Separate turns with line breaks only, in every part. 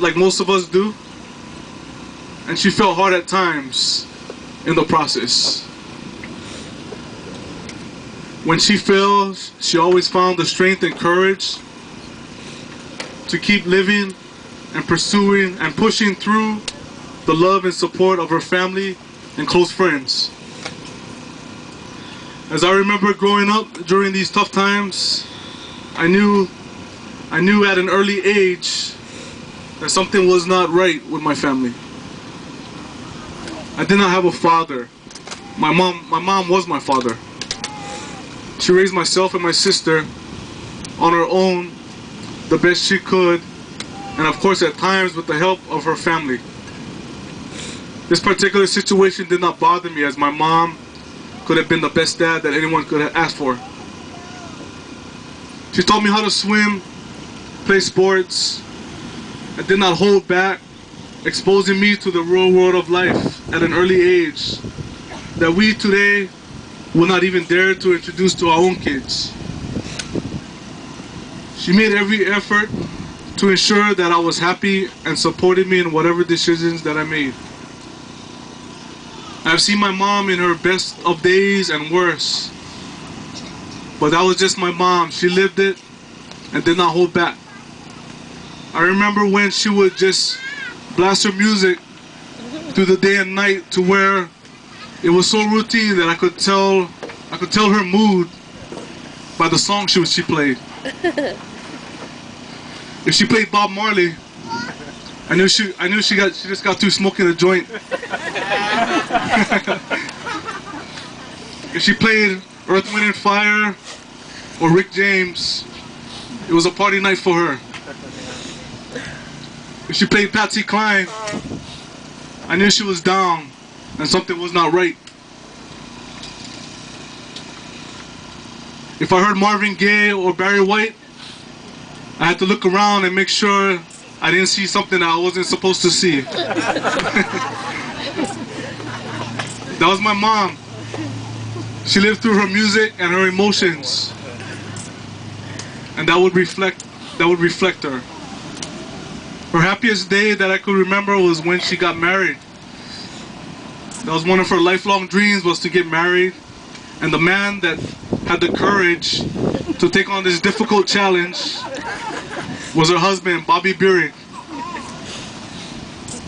like most of us do, and she felt hard at times in the process. When she failed, she always found the strength and courage to keep living and pursuing and pushing through the love and support of her family and close friends. As I remember growing up during these tough times, I knew at an early age that something was not right with my family. I did not have a father. My mom was my father. She raised myself and my sister on her own the best she could, and of course at times with the help of her family. This particular situation did not bother me, as my mom could have been the best dad that anyone could have asked for. She taught me how to swim, play sports, and did not hold back, exposing me to the real world of life at an early age that we today will not even dare to introduce to our own kids. She made every effort to ensure that I was happy and supported me in whatever decisions that I made. I've seen my mom in her best of days and worst, but that was just my mom. She lived it and did not hold back. I remember when she would just blast her music through the day and night to where it was so routine that I could tell her mood by the song she played. If she played Bob Marley, I knew she just got through smoking a joint. If she played Earth, Wind and Fire or Rick James, it was a party night for her. If she played Patsy Cline, I knew she was down and something was not right. If I heard Marvin Gaye or Barry White, I had to look around and make sure I didn't see something that I wasn't supposed to see. That was my mom. She lived through her music and her emotions, and that would reflect her. Her happiest day that I could remember was when she got married. That was one of her lifelong dreams, was to get married. And the man that had the courage to take on this difficult challenge was her husband, Bierig.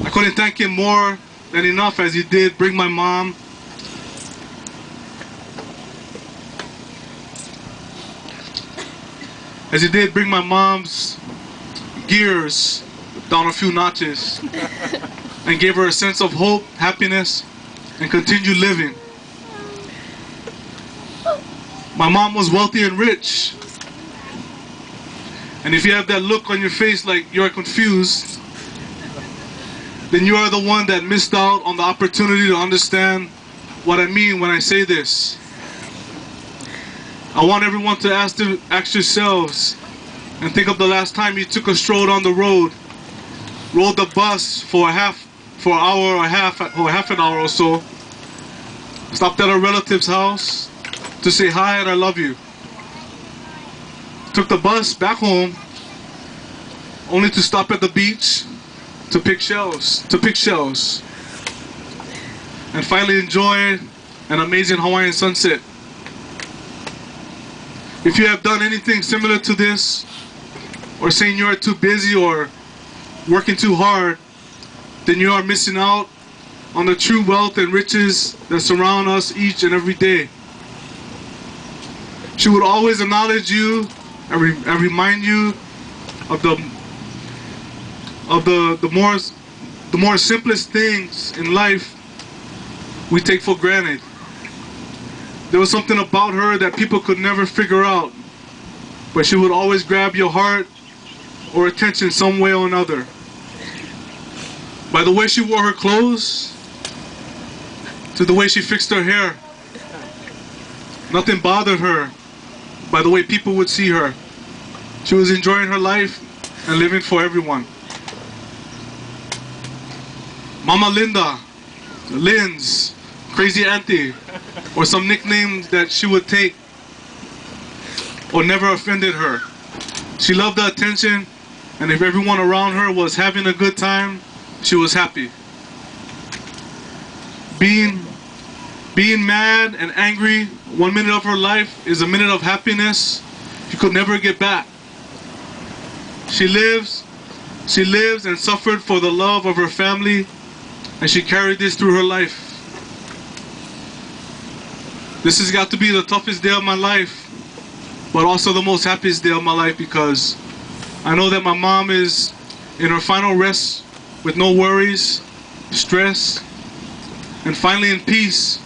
I couldn't thank him more than enough, as he did bring my mom mom's gears down a few notches and gave her a sense of hope, happiness, and continued living. My mom was wealthy and rich. And if you have that look on your face like you're confused, then you are the one that missed out on the opportunity to understand what I mean when I say this. I want everyone to ask yourselves and think of the last time you took a stroll on the road, rode the bus for half an hour or so, stopped at a relative's house to say hi and I love you. Took the bus back home, only to stop at the beach to pick shells, and finally enjoy an amazing Hawaiian sunset. If you have done anything similar to this, or saying you are too busy or working too hard, then you are missing out on the true wealth and riches that surround us each and every day. She would always acknowledge you and remind you of the more simplest things in life we take for granted. There was something about her that people could never figure out, but she would always grab your heart or attention some way or another. By the way she wore her clothes, to the way she fixed her hair. Nothing bothered her by the way people would see her. She was enjoying her life and living for everyone. Mama Linda, Linz, Crazy Auntie, or some nicknames that she would take or never offended her. She loved the attention And if everyone around her was having a good time, she was happy. Being mad and angry 1 minute of her life is a minute of happiness you could never get back. She lives and suffered for the love of her family, and she carried this through her life. This has got to be the toughest day of my life, but also the most happiest day of my life, because I know that my mom is in her final rest with no worries, stress, and finally in peace,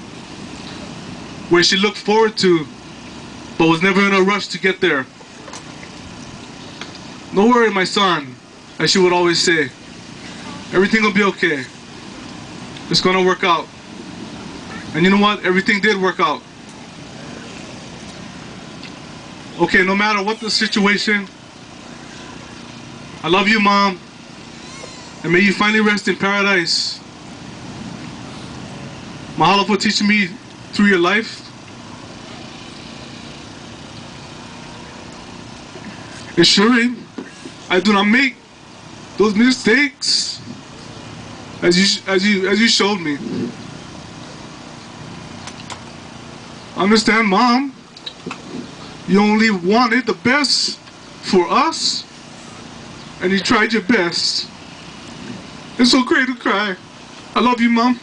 where she looked forward to, but was never in a rush to get there. "No worry, my son," as she would always say. "Everything will be okay. It's gonna work out." And you know what? Everything did work out. Okay, no matter what the situation, I love you, Mom, and may you finally rest in paradise. Mahalo for teaching me through your life. Ensuring I do not make those mistakes as you showed me. Understand, Mom, you only wanted the best for us, and you tried your best. It's okay to cry. I love you, Mom.